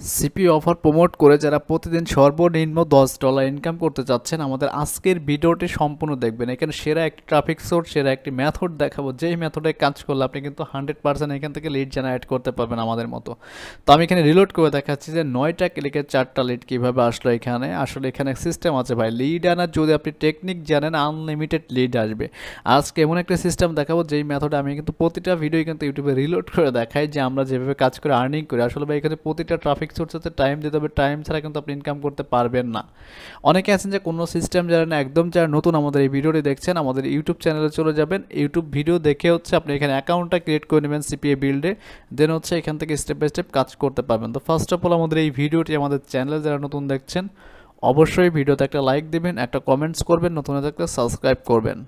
CPA offer promote করে যারা প্রতিদিন সর্বনিম্ন $10 ইনকাম করতে চাচ্ছেন আমাদের আজকের ভিডিওটি সম্পূর্ণ দেখবেন। এখানে সেরা একটি ট্রাফিক সোর্স, সেরা একটি মেথড দেখাবো, যেই মেথডে কাজ করলে আপনি কিন্তু 100% এখান থেকে লিড জেনারেট করতে পারবেন আমাদের মতো। তো আমি এখানে রিলোড করে দেখাচ্ছি যে 9টা ক্লিকে 4টা লিড কীভাবে আসলো। এখানে আসলে এখানে সিস্টেম আছে ভাই, লিড আনার যদি আপনি টেকনিক জানেন আনলিমিটেড লিড আসবে। আজকে এমন একটা সিস্টেম দেখাবো যেই মেথডে আমি কিন্তু প্রতিটা ভিডিও কিন্তু ইউটিউবে রিলোড করে দেখাই যে আমরা যেভাবে কাজ করে আর্নিং করি। আসলে ভাই এখানে প্রতিটা ট্রাফিক সোর্সেতে টাইম দিতে হবে, টাইম ছাড়া কিন্তু আপনি ইনকাম করতে পারবেন না। অনেকে আছেন যে কোনো সিস্টেম জানেন না, একদম যারা নতুন আমাদের এই ভিডিওটি দেখছেন আমাদের ইউটিউব চ্যানেলে চলে যাবেন, ইউটিউব ভিডিও দেখে হচ্ছে আপনি এখানে অ্যাকাউন্টটা ক্রিয়েট করে নেবেন সিপিএ বিল্ডে, দেন হচ্ছে এখান থেকে স্টেপ বাই স্টেপ কাজ করতে পারবেন। তো ফার্স্ট অফ অল আমাদের এই ভিডিওটি আমাদের চ্যানেলে যারা নতুন দেখছেন অবশ্যই ভিডিওতে একটা লাইক দিবেন, একটা কমেন্টস করবেন, নতুন হয়ে থাকলে সাবস্ক্রাইব করবেন।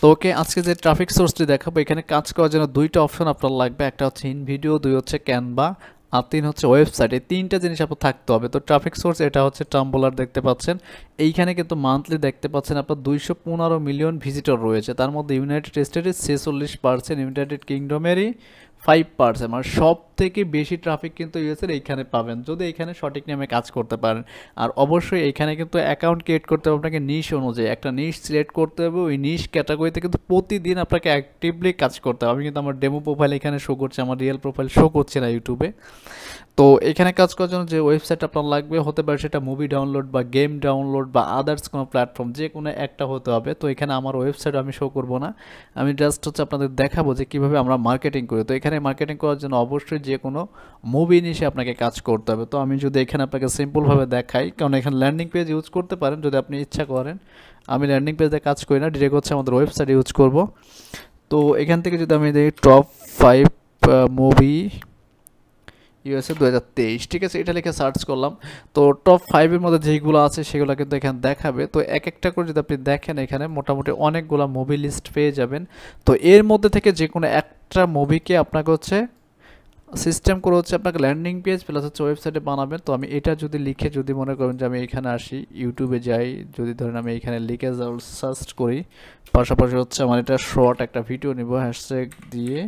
তো ওকে, আজকে যে ট্রাফিক সোর্সটি দেখাবো এখানে কাজ করার জন্য দুইটা অপশন আপনার লাগবে, একটা হচ্ছে ইন ভিডিও, দুই হচ্ছে ক্যানভা, আর তিন হচ্ছে ওয়েবসাইট। এই তিনটা জিনিস আপনার থাকতে হবে। তো ট্রাফিক সোর্স এটা হচ্ছে টাম্বলার দেখতে পাচ্ছেন, এইখানে কিন্তু মান্থলি দেখতে পাচ্ছেন আপনার 215 মিলিয়ন ভিজিটর রয়েছে, তার মধ্যে ইউনাইটেড স্টেটের 46%, ইউনাইটেড কিংডমেরই 5%, মানে সব থেকে বেশি ট্রাফিক কিন্তু ইউএসের এইখানে পাবেন যদি এইখানে সঠিক নিয়মে কাজ করতে পারেন। আর অবশ্যই এইখানে কিন্তু অ্যাকাউন্ট ক্রিয়েট করতে হবে আপনাকে নিশ অনুযায়ী, একটা নিশ সিলেক্ট করতে হবে, ওই নিশ ক্যাটাগরিতে কিন্তু প্রতিদিন আপনাকে অ্যাক্টিভলি কাজ করতে হবে। আমি কিন্তু আমার ডেমো প্রোফাইল এখানে শো করছে, আমার রিয়েল প্রোফাইল শো করছে না ইউটিউবে। তো এখানে কাজ করার জন্য যে ওয়েবসাইট আপনার লাগবে, হতে পারে সেটা মুভি ডাউনলোড বা গেম ডাউনলোড বা আদার্স কোনো প্ল্যাটফর্ম, যে কোনো একটা হতে হবে। তো এখানে আমার ওয়েবসাইট আমি শো করব না, আমি জাস্ট হচ্ছে আপনাদের দেখাবো যে কীভাবে আমরা মার্কেটিং করি। তো এখানে মার্কেটিং করার জন্য অবশ্যই যে কোনো মুভি নিশে আপনাকে কাজ করতে হবে। তো আমি যদি এখানে আপনাকে সিম্পলভাবে দেখাই, কারণ এখানে ল্যান্ডিং পেজ ইউজ করতে পারেন যদি আপনি ইচ্ছা করেন, আমি ল্যান্ডিং পেজে কাজ করি না, ডিরেক্ট হচ্ছে আমাদের ওয়েবসাইট ইউজ করব। তো এখান থেকে যদি আমি দেখি টপ 5 মুভি ইউএসএ 2023, ঠিক আছে, এটা লিখে সার্চ করলাম। তো টপ 5-এর মধ্যে যেইগুলো আছে সেগুলো কিন্তু এখানে দেখাবে। তো এক একটা করে যদি আপনি দেখেন এখানে মোটামুটি অনেকগুলো মুভি লিস্ট পেয়ে যাবেন। তো এর মধ্যে থেকে যে কোনো একটা মুভিকে আপনাকে হচ্ছে সিস্টেম করে হচ্ছে আপনাকে ল্যান্ডিং পেজ প্লাস হচ্ছে ওয়েবসাইটে বানাবেন। তো আমি এটা যদি লিখে, যদি মনে করেন যে আমি এখানে আসি ইউটিউবে যাই, যদি ধরেন আমি এখানে লিখে সার্চ করি, পাশাপাশি হচ্ছে আমার এটা শর্ট একটা ভিডিও নিব, হ্যাশট্যাগ দিয়ে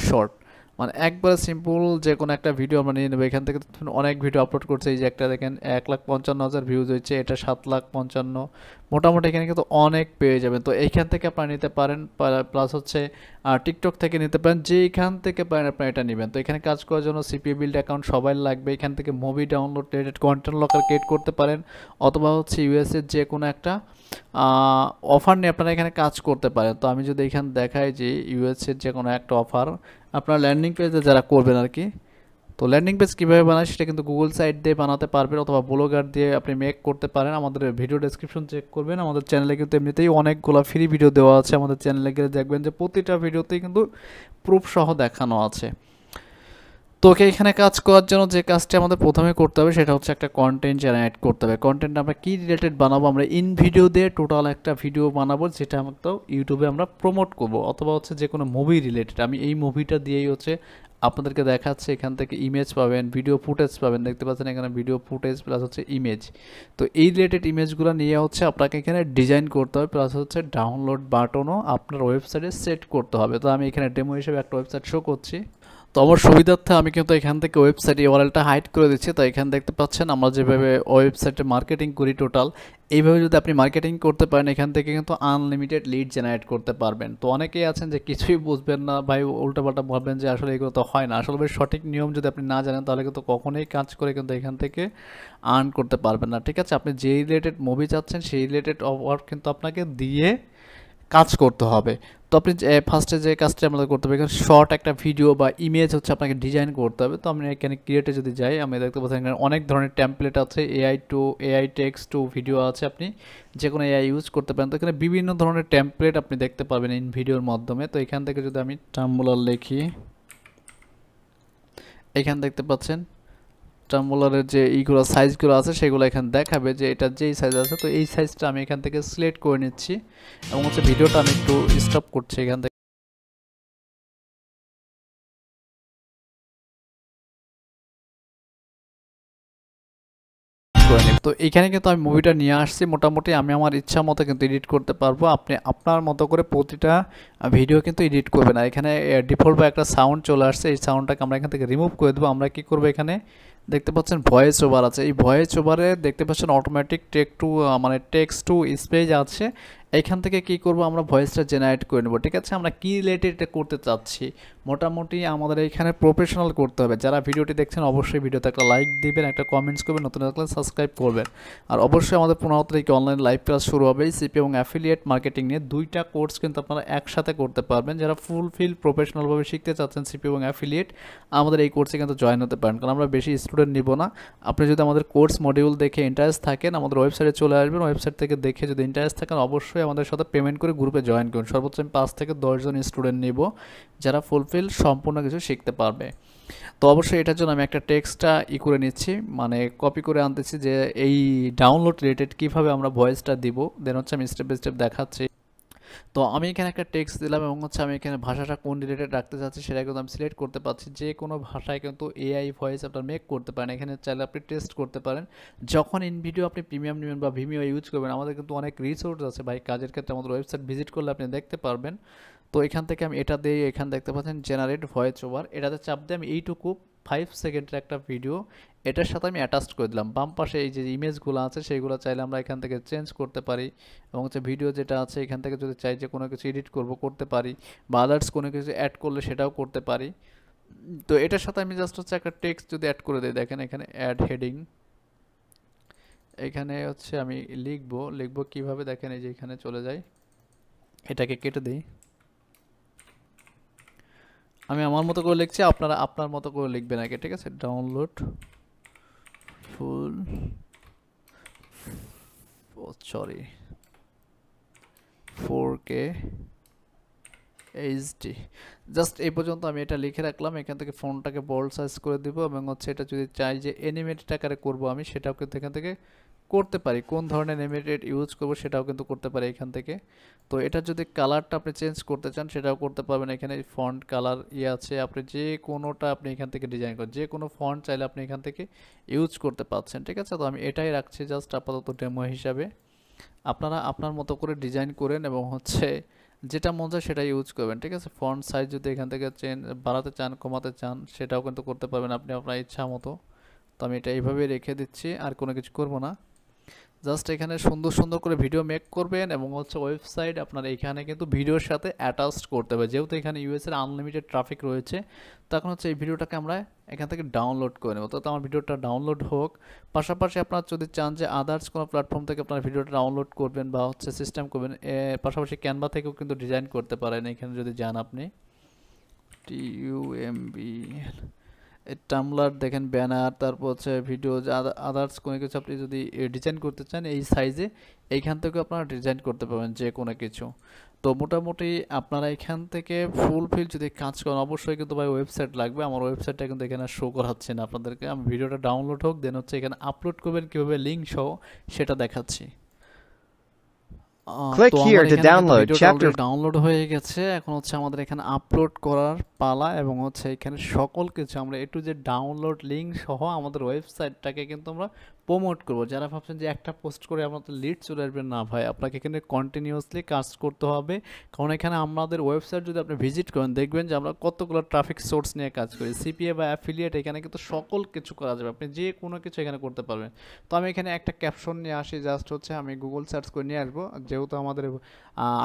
শর্ট, মানে একবারে সিম্পল যে কোনো একটা ভিডিও আমরা নিয়ে নেবো। এখান থেকে অনেক ভিডিও আপলোড করছে, এই যে একটা দেখেন 1,55,000 ভিউজ হয়েছে, এটা 7,55,000, মোটামুটি এখানে কিন্তু অনেক পেয়ে যাবেন। তো এইখান থেকে আপনারা নিতে পারেন, প্লাস হচ্ছে টিকটক থেকে নিতে পারেন, যেইখান থেকে পারেন আপনারা এটা নেবেন। তো এখানে কাজ করার জন্য সিপিএ বিল্ড অ্যাকাউন্ট সবাই লাগবে। এখান থেকে movie download related content locker create করতে পারেন, অথবা হচ্ছে ইউএসএর যে কোনো একটা অফার নিয়ে আপনারা এখানে কাজ করতে পারেন। তো আমি যদি এখানে দেখাই যে ইউএসএর যে কোনো একটা অফার আপনার ল্যান্ডিং পেজে যারা করবেন আর কি, তো ল্যান্ডিং পেজ কীভাবে বানায় সেটা কিন্তু গুগল সাইট দিয়ে বানাতে পারবেন, অথবা ব্লগার দিয়ে আপনি মেক করতে পারেন। আমাদের ভিডিও ডেসক্রিপশন চেক করবেন, আমাদের চ্যানেলে কিন্তু এমনিতেই অনেকগুলো ফ্রি ভিডিও দেওয়া আছে। আমাদের চ্যানেলে গেলে দেখবেন যে প্রতিটা ভিডিওতেই কিন্তু প্রুফ সহ দেখানো আছে। তো ওকে, এখানে কাজ করার জন্য যে কাজটি আমাদের প্রথমে করতে হবে সেটা হচ্ছে একটা কন্টেন্ট জেনারেট করতে হবে। কন্টেন্ট আমরা কী রিলেটেড বানাবো, আমরা ইন ভিডিও দিয়ে টোটাল একটা ভিডিও বানাবো যেটা আমাকে ইউটিউবে আমরা প্রমোট করব, অথবা হচ্ছে যে কোনো মুভি রিলেটেড। আমি এই মুভিটা দিয়েই হচ্ছে আপনাদেরকে দেখাচ্ছে, এখান থেকে ইমেজ পাবেন, ভিডিও ফুটেজ পাবেন, দেখতে পাচ্ছেন এখানে ভিডিও ফুটেজ প্লাস হচ্ছে ইমেজ। তো এই রিলেটেড ইমেজগুলো নিয়ে হচ্ছে আপনাকে এখানে ডিজাইন করতে হবে, প্লাস হচ্ছে ডাউনলোড বাটনও আপনার ওয়েবসাইটে সেট করতে হবে। তো আমি এখানে ডেমো হিসেবে একটা ওয়েবসাইট শো করছি। তো আমার সুবিধার্থে আমি কিন্তু এখান থেকে ওয়েবসাইট ইউআরএলটা হাইড করে দিচ্ছি। তো এখানে দেখতে পাচ্ছেন আমরা যেভাবে ওয়েবসাইটে মার্কেটিং করি টোটাল, এইভাবে যদি আপনি মার্কেটিং করতে পারেন এখান থেকে কিন্তু আনলিমিটেড লিড জেনারেট করতে পারবেন। তো অনেকেই আছেন যে কিছুই বুঝবেন না ভাই, উল্টাপাল্টা ভাববেন যে আসলে এগুলো তো হয় না। আসলে ভাই সঠিক নিয়ম যদি আপনি না জানেন তাহলে কিন্তু কখনোই কাজ করে কিন্তু এখান থেকে আর্ন করতে পারবেন না, ঠিক আছে। আপনি যেই রিলেটেড মুভি চাচ্ছেন সেই রিলেটেড ওয়ার্ক কিন্তু আপনাকে দিয়ে কাজ করতে হবে। তো আপনি ফার্স্টে যে কাজটা আমাদের করতে হবে, এখানে শর্ট একটা ভিডিও বা ইমেজ হচ্ছে আপনাকে ডিজাইন করতে হবে। তো আমি এখানে ক্রিয়েটে যদি যাই, আমি দেখতে পাচ্ছি এখানে অনেক ধরনের টেমপ্লেট আছে, এআই টেক্সট টু ভিডিও আছে, আপনি যে কোনো এআই ইউজ করতে পারেন। তো এখানে বিভিন্ন ধরনের টেমপ্লেট আপনি দেখতে পারবেন ইন ভিডিওর মাধ্যমে। তো এখান থেকে যদি আমি টাম্বলার লিখি, এখানে দেখতে পাচ্ছেন টাম্বলারের যে এইগুলো সাইজগুলো আছে সেগুলো এখানে দেখাবে যে এটা যেই সাইজ আছে। তো এই সাইজটা আমি এখান থেকে সিলেক্ট করে নিচ্ছি, এবং হচ্ছে ভিডিওটা আমি একটু স্টপ করছি এখান থেকে করে নিব। তো এখানে কিন্তু আমি মুভিটা নিয়ে আসছি, মোটামুটি আমি আমার ইচ্ছা মতো কিন্তু এডিট করতে পারবো। আপনি আপনার মতো করে প্রতিটা ভিডিও কিন্তু এডিট করবেন। আর এখানে ডিফল্ট বা একটা সাউন্ড চলে আসছে, এই সাউন্ডটাকে আমরা এখান থেকে রিমুভ করে দেবো। আমরা কি করবো, এখানে দেখতে পাচ্ছেন ভয়েস ওভার আছে, এই ভয়েস ওভারে দেখতে পাচ্ছেন অটোমেটিক মানে টেক্সট টু স্পেস আছে। এইখান থেকে কি করব, আমরা ভয়েসটা জেনারেট করে নেব। ঠিক আছে, আমরা কি রিলেটেড এটা করতে চাচ্ছি, মোটামুটি আমাদের এখানে প্রফেশনাল করতে হবে। যারা ভিডিওটি দেখছেন অবশ্যই ভিডিওতে একটা লাইক দিবেন, একটা কমেন্টস করবেন, নতুন থাকলে সাবস্ক্রাইব করবেন। আর অবশ্যই আমাদের 15 তারিখে অনলাইন লাইভ ক্লাস শুরু হবে সিপি এবং অ্যাফিলিয়েট মার্কেটিং নিয়ে। দুইটা কোর্স কিন্তু আপনারা একসাথে করতে পারবেন। যারা ফুলফিল প্রফেশনালভাবে শিখতে চাচ্ছেন সিপি এবং অ্যাফিলিয়েট, আমাদের এই কোর্সে কিন্তু জয়েন হতে পারেন, কারণ আমরা বেশি স্টুডেন্ট নিব না। আপনি যদি আমাদের কোর্স মডিউল দেখে ইন্টারেস্ট থাকেন, আমাদের ওয়েবসাইটে চলে আসবেন, ওয়েবসাইট থেকে দেখে যদি ইন্টারেস্ট থাকেন অবশ্যই আমাদের সাথে পেমেন্ট করে গ্রুপে জয়েন করুন। সর্বোচ্চ আমি 5 থেকে 10 জন স্টুডেন্ট নিব যারা ফুলফিল সম্পূর্ণ কিছু শিখতে পারবে। তো অবশ্যই এটার জন্য আমি একটা টেক্সটটা করে নিচ্ছি, মানে কপি করে আনতেছি, যে এই ডাউনলোড রিলেটেড কীভাবে আমরা ভয়েসটা দিব, দেন হচ্ছে আমি স্টেপ বাই স্টেপ দেখাচ্ছি। তো আমি এখানে একটা টেক্সট দিলাম এবং হচ্ছে আমি এখানে ভাষাটা কোন রিলেটেড রাখতে চাচ্ছি সেটা কিন্তু আমি সিলেক্ট করতে পারছি। যে কোনো ভাষায় কিন্তু এআই ভয়েস আপনার মেক করতে পারেন, এখানে চাইলে আপনি টেস্ট করতে পারেন। যখন ইন ভিডিও আপনি প্রিমিয়াম নেবেন বা ভিমিও ইউজ করবেন, আমাদের কিন্তু অনেক রিসোর্স আছে ভাই কাজের ক্ষেত্রে, আমাদের ওয়েবসাইট ভিজিট করলে আপনি দেখতে পারবেন। তো এখান থেকে আমি এটা দিয়ে, এখানে দেখতে পাচ্ছেন জেনারেট ভয়েস ওভার, এটাতে চাপ দিয়ে আমি এইটুকু 5 সেকেন্ডের একটা ভিডিও এটার সাথে আমি অ্যাটাচ করে দিলাম। বাম পাশে এই যে ইমেজগুলো আছে সেইগুলো চাইলে আমরা এখান থেকে চেঞ্জ করতে পারি, এবং হচ্ছে ভিডিও যেটা আছে এখান থেকে যদি চাই যে কোনো কিছু এডিট করতে পারি, বা আদার্স কোনো কিছু অ্যাড করলে সেটাও করতে পারি। তো এটার সাথে আমি জাস্ট হচ্ছে একটা টেক্সট যদি অ্যাড করে দিই, দেখেন এখানে অ্যাড হেডিং, এখানে হচ্ছে আমি লিখবো কিভাবে, দেখেন এই যে এখানে চলে যায়, এটাকে কেটে দিই। আমি আমার মতো করে লিখছি, আপনারা আপনার মতো করে লিখবেন আগে, ঠিক আছে। ডাউনলোড ফুল সরি 4K এইচডি, জাস্ট এই পর্যন্ত আমি এটা লিখে রাখলাম। এখান থেকে ফন্টটাকে বোল্ড সাইজ করে দিব, এবং হচ্ছে এটা যদি চাই যে অ্যানিমেটেড আকারে করব আমি, সেটাও কিন্তু এখান থেকে করতে পারি। কোন ধরনের অ্যানিমেটেড ইউজ করব সেটাও কিন্তু করতে পারি এখান থেকে। তো এটা যদি কালারটা আপনি চেঞ্জ করতে চান সেটাও করতে পারবেন। এখানে ফন্ট কালার আছে, আপনি যে কোনোটা আপনি এখান থেকে ডিজাইন করেন, যে কোনো ফন্ট চাইলে আপনি এখান থেকে ইউজ করতে পারছেন, ঠিক আছে। তো আমি এটাই রাখছি জাস্ট আপাতত ডেমো হিসাবে। আপনারা আপনার মতো করে ডিজাইন করেন এবং হচ্ছে যেটা মন চায় সেটা ইউজ করবেন, ঠিক আছে। ফন্ট সাইজ যদি এখান থেকে বাড়াতে চান, কমাতে চান, সেটাও কিন্তু করতে পারবেন আপনি আপনার ইচ্ছা মতো। তো আমি এটা এইভাবেই রেখে দিচ্ছি, আর কোনো কিছু করব না। জাস্ট এখানে সুন্দর সুন্দর করে ভিডিও মেক করবেন, এবং হচ্ছে ওয়েবসাইট আপনার এখানে কিন্তু ভিডিওর সাথে অ্যাটাচড করতে হবে। যেহেতু এখানে ইউএসের আনলিমিটেড ট্রাফিক রয়েছে, তখন হচ্ছে এই ভিডিওটাকে আমরা এখান থেকে ডাউনলোড করে নেব। তো আমার ভিডিওটা ডাউনলোড হোক, পাশাপাশি আপনার যদি চান যে আদার্স কোনো প্ল্যাটফর্ম থেকে আপনার ভিডিওটা ডাউনলোড করবেন বা হচ্ছে সিস্টেম করবেন, পাশাপাশি ক্যানভা থেকেও কিন্তু ডিজাইন করতে পারেন। এখানে যদি যান আপনি টিউএমবি টামলার দেখেন, ব্যানার, তারপর হচ্ছে ভিডিও, আদার্স কোনো কিছু আপনি যদি ডিজাইন করতে চান এই সাইজে, এইখান থেকে আপনারা ডিজাইন করতে পারবেন যে কোনো কিছু। তো মোটামুটি আপনারা এখান থেকে ফুলফিল যদি কাজ করেন, অবশ্যই কিন্তু ভাই ওয়েবসাইট লাগবে। আমার ওয়েবসাইটটা কিন্তু এখানে শো করাচ্ছে না আপনাদেরকে, আমি ভিডিওটা ডাউনলোড হোক, দেন হচ্ছে এখানে আপলোড করবেন কীভাবে লিঙ্ক সহ সেটা দেখাচ্ছি। Click তো here আমার to এখানে কিন্তু download ভিডিওটা chapter. অলরেডি ডাউনলোড হয়ে গেছে, এখন হচ্ছে আমাদের এখানে আপলোড করার পালা, এবং হচ্ছে এখানে সকল কিছু আমরা যে ডাউনলোড লিঙ্ক সহ আমাদের ওয়েবসাইটটাকে কিন্তু আমরা প্রমোট করব। যারা ভাবছেন যে একটা পোস্ট করে আমাদের লিড চলে আসবে, না ভাই, আপনাকে এখানে কন্টিনিউয়াসলি কাজ করতে হবে। কারণ এখানে আমাদের ওয়েবসাইট যদি আপনি ভিজিট করেন, দেখবেন যে আমরা কতগুলো ট্রাফিক সোর্স নিয়ে কাজ করি। সিপিএ বা অ্যাফিলিয়েট এখানে কিন্তু সকল কিছু করা যাবে, আপনি যে কোনো কিছু এখানে করতে পারবেন। তো আমি এখানে একটা ক্যাপশন নিয়ে আসি, জাস্ট হচ্ছে আমি গুগল সার্চ করে নিয়ে আসবো। যেহেতু আমাদের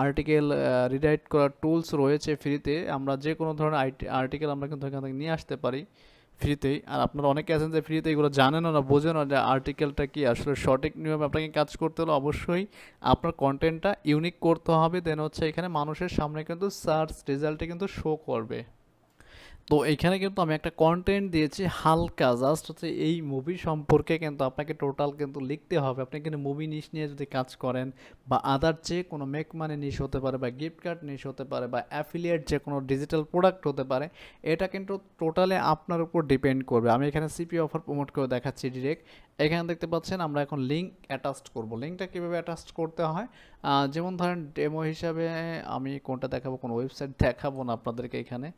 আর্টিকেল রিরাইট করার টুলস রয়েছে ফ্রিতে, আমরা যে কোনো ধরনের আর্টিকেল আমরা কিন্তু এখান থেকে নিয়ে আসতে পারি ফ্রিতেই। আর আপনারা অনেকে আছেন যে ফ্রিতে এগুলো জানেনও না, বোঝেনও যে আর্টিকেলটা কি। আসলে সঠিক নিয়মে আপনাকে কাজ করতে হলে অবশ্যই আপনার কন্টেন্টটা ইউনিক করতে হবে, দেন হচ্ছে এখানে মানুষের সামনে কিন্তু সার্চ রেজাল্টে কিন্তু শো করবে। তো এইখানে কিন্তু আমি একটা কন্টেন্ট দিয়েছি হালকা, জাস্ট হচ্ছে এই মুভি সম্পর্কে কিন্তু আপনাকে টোটাল কিন্তু লিখতে হবে। আপনি কিন্তু মুভি নিশ নিয়ে যদি কাজ করেন, বা আদার যে কোনো মেক মানি নিশ হতে পারে, বা গিফট কার্ড নিশ হতে পারে, বা অ্যাফিলিয়েট যে কোনো ডিজিটাল প্রোডাক্ট হতে পারে, এটা কিন্তু টোটালি আপনার উপর ডিপেন্ড করবে। আমি এখানে সিপি অফার প্রমোট করে দেখাচ্ছি ডিরেক্ট। এখানে দেখতে পাচ্ছেন আমরা এখন লিঙ্ক অ্যাটাচড করব। লিঙ্কটা কীভাবে অ্যাটাচড করতে হয়, যেমন ধরেন ডেমো হিসাবে আমি কোনটা দেখাবো, কোনো ওয়েবসাইট দেখাবো না আপনাদেরকে এখানে।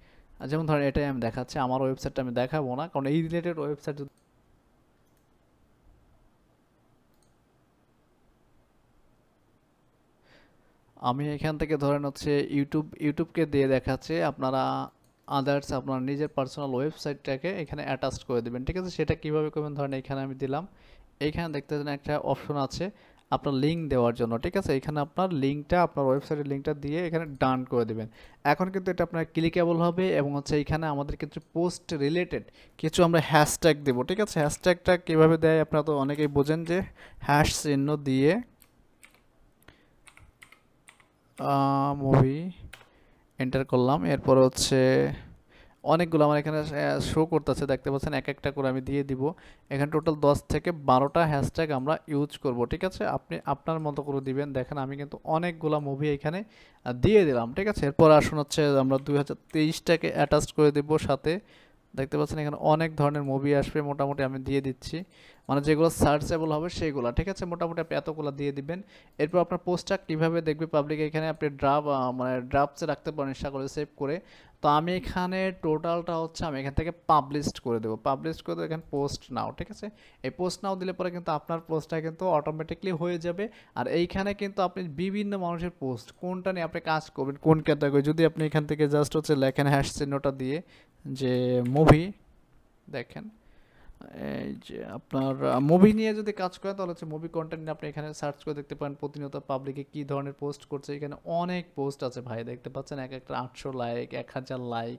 যেমন ধরেন এটাই আমি দেখাচ্ছি, আমার ওয়েবসাইটটা আমি দেখাবো না, কারণ এই রিলেটেড ওয়েবসাইট আমি এখান থেকে ধরেন হচ্ছে ইউটিউবকে দিয়ে দেখাচ্ছে, আপনারা আদার্স আপনার নিজের পার্সোনাল ওয়েবসাইটটাকে এখানে অ্যাটাচ করে দিবেন। ঠিক আছে, সেটা কিভাবে করবেন, ধরেন এখানে আমি দিলাম, এইখানে দেখতে পাচ্ছেন একটা অপশন আছে আপনার লিঙ্ক দেওয়ার জন্য। ঠিক আছে, এখানে আপনার লিঙ্কটা, আপনার ওয়েবসাইটের লিঙ্কটা দিয়ে এখানে ডান করে দিবেন। এখন কিন্তু এটা আপনার ক্লিকেবল হবে এবং হচ্ছে এখানে আমাদের কিছু পোস্ট রিলেটেড কিছু আমরা হ্যাশট্যাগ দেবো। ঠিক আছে, হ্যাশট্যাগটা কীভাবে দেয় আপনারা তো অনেকেই বোঝেন, যে হ্যাশ চিহ্ন দিয়ে মুভি এন্টার করলাম, এরপর হচ্ছে অনেকগুলো আমার এখানে শো করতেছে, দেখতে পাচ্ছেন এক একটা করে আমি দিয়ে দিব। এখানে টোটাল 10 থেকে 12টা হ্যাশট্যাগ আমরা ইউজ করব। ঠিক আছে, আপনি আপনার মতো করে দিবেন। দেখেন আমি কিন্তু অনেকগুলা মুভি এখানে দিয়ে দিলাম। ঠিক আছে, এরপর আসুন হচ্ছে আমরা 2023টাকে অ্যাটাচ করে দেব সাথে। দেখতে পাচ্ছেন এখানে অনেক ধরনের মুভি আসবে, মোটামুটি আমি দিয়ে দিচ্ছি, মানে যেগুলো সার্চেবল হবে সেগুলো। ঠিক আছে, মোটামুটি আপনি এতগুলো দিয়ে দিবেন। এরপর আপনার পোস্টটা কীভাবে দেখবে পাবলিক, এখানে আপনি মানে ড্রাফটসে রাখতে পারেন ইচ্ছা করে সেভ করে। তো আমি এখানে টোটালটা হচ্ছে আমি এখান থেকে পাবলিশড করে দেবো, পাবলিশ করে দেবো এখানে পোস্ট নাও। ঠিক আছে, এই পোস্ট নাও দিলে পরে কিন্তু আপনার পোস্টটা কিন্তু অটোমেটিকলি হয়ে যাবে। আর এইখানে কিন্তু আপনি বিভিন্ন মানুষের পোস্ট কোনটা নিয়ে আপনি কাজ করবেন, কোন ক্যাটাগরি, যদি আপনি এখান থেকে জাস্ট হচ্ছে লেখেন হ্যাশ চিহ্নটা দিয়ে যে মুভি, দেখেন এই যে আপনার মুভি নিয়ে যদি কাজ করেন তাহলে হচ্ছে মুভি কন্টেন্ট নিয়ে আপনি এখানে সার্চ করে দেখতে পারেন প্রতিনিয়ত পাবলিকে কী ধরনের পোস্ট করছে। এখানে অনেক পোস্ট আছে ভাই, দেখতে পাচ্ছেন এক একটা 800 লাইক, 1000 লাইক।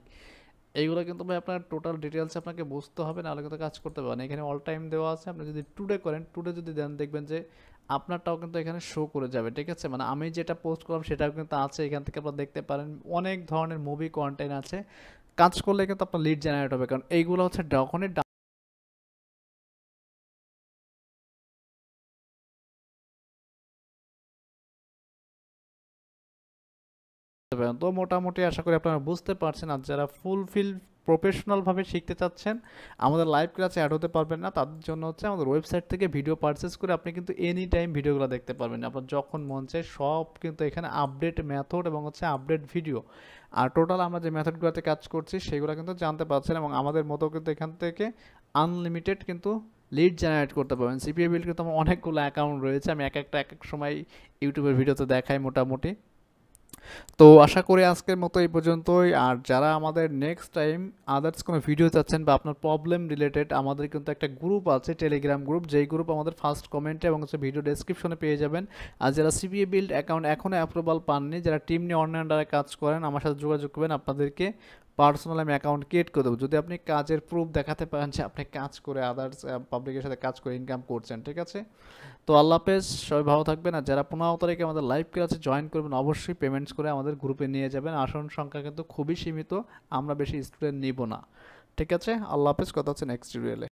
এইগুলো কিন্তু ভাই আপনার টোটাল ডিটেলস আপনাকে বুঝতে হবে, নাহলে কিন্তু কাজ করতে পারবেন। এখানে অল টাইম দেওয়া আছে, আপনি যদি টুডে করেন, টুডে যদি দেন দেখবেন যে আপনারটাও কিন্তু এখানে শো করে যাবে। ঠিক আছে, মানে আমি যেটা পোস্ট করলাম সেটাও কিন্তু আছে, এখান থেকে আপনারা দেখতে পারেন অনেক ধরনের মুভি কন্টেন্ট আছে। কাজ করলে কিন্তু আপনার লিড জেনারেট হবে, কারণ এইগুলো হচ্ছে যখনই তো মোটামুটি আশা করি আপনারা বুঝতে পারছেন। আর যারা ফুলফিল প্রফেশনালভাবে শিখতে চাচ্ছেন, আমাদের লাইভ ক্লাসে অ্যাড হতে পারবেন না, তাদের জন্য হচ্ছে আমাদের ওয়েবসাইট থেকে ভিডিও পারচেস করে আপনি কিন্তু এনি টাইম ভিডিওগুলো দেখতে পারবেন। আপনার যখন মন চায় সব কিন্তু এখানে আপডেট মেথড এবং হচ্ছে আপডেট ভিডিও। আর টোটাল আমরা যে মেথডগুলোতে কাজ করছি সেগুলো কিন্তু জানতে পারছেন, এবং আমাদের মতো কিন্তু এখান থেকে আনলিমিটেড কিন্তু লিড জেনারেট করতে পারবেন। সিপিএ বিল কিন্তু আমার অনেকগুলো অ্যাকাউন্ট রয়েছে, আমি এক এক সময় ইউটিউবের ভিডিওতে দেখাই মোটামুটি। তো আশা করি আজকের মতো এই পর্যন্তই। আর যারা আমাদের নেক্সট টাইম আদার্স কোনো ভিডিও চাচ্ছেন বা আপনার প্রবলেম রিলেটেড, আমাদের কিন্তু একটা গ্রুপ আছে, টেলিগ্রাম গ্রুপ, যেই গ্রুপ আমাদের ফার্স্ট কমেন্টে এবং হচ্ছে ভিডিও ডেসক্রিপশনে পেয়ে যাবেন। আর যারা সিপিএ বিল্ড অ্যাকাউন্ট এখনও অ্যাপ্রুভাল পাননি, যারা টিম নিয়ে অন্য আন্ডারে কাজ করেন, আমার সাথে যোগাযোগ করবেন, আপনাদেরকে পার্সোনাল আমি অ্যাকাউন্ট ক্রিয়েট করে দেবো, যদি আপনি কাজের প্রুফ দেখাতে পারেন যে আপনি কাজ করে আদার্স পাবলিকের সাথে কাজ করে ইনকাম করছেন। ঠিক আছে, তো আল্লাহ হাফেজ, সবাই ভালো থাকবেন। আর যারা 15 তারিখে আমাদের লাইভ ক্লাসে জয়েন করবেন অবশ্যই পেমেন্টস করে আমাদের গ্রুপে নিয়ে যাবেন। আসন সংখ্যা কিন্তু খুবই সীমিত, আমরা বেশি স্টুডেন্ট নিব না। ঠিক আছে, আল্লাহ হাফেজ, কথা হচ্ছে নেক্সট ভিডিওতে।